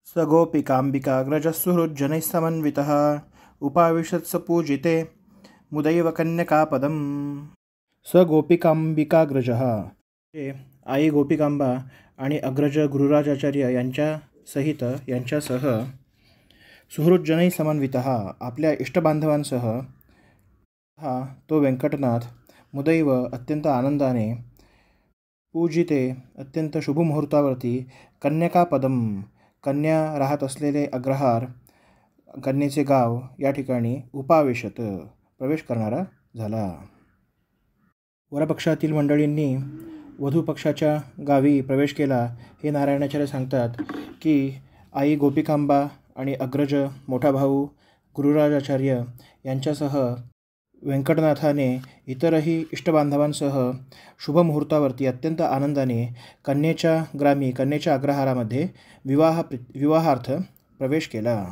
स गोपिकाम्बिकाग्रजः समन्वितः उपाविशत्स पूजिते मुदैव कन्यकापदम्. स गोपिकांबिकाग्रजः हे आई गोपिकांबा आणि अग्रज गुरुराजाचार्य यांच्यासह सुहृज्जनैः समन्वितः आपल्या इष्टबांधवांसह तो व्यंकटनाथ मुदैव अत्यंत आनंदाने पूजिते अत्यंत शुभमुहूर्तावरती कन्यकापदम कन्या राहत असलेले अग्रहार कन्येचे गाव या ठिकाणी उपावेशत प्रवेश करणारा झाला. वरपक्षातील मंडळींनी वधूपक्षाच्या गावी प्रवेश केला. हे नारायणाचार्य सांगतात की आई गोपिकांबा आणि अग्रज मोठा भाऊ गुरुराजाचार्य यांच्यासह व्यंकटनाथाने इतरही इष्टबांधवांसह शुभमुहूर्तावरती अत्यंत आनंदाने कन्येच्या अग्रहारामध्ये विवाहार्थ प्रवेश केला.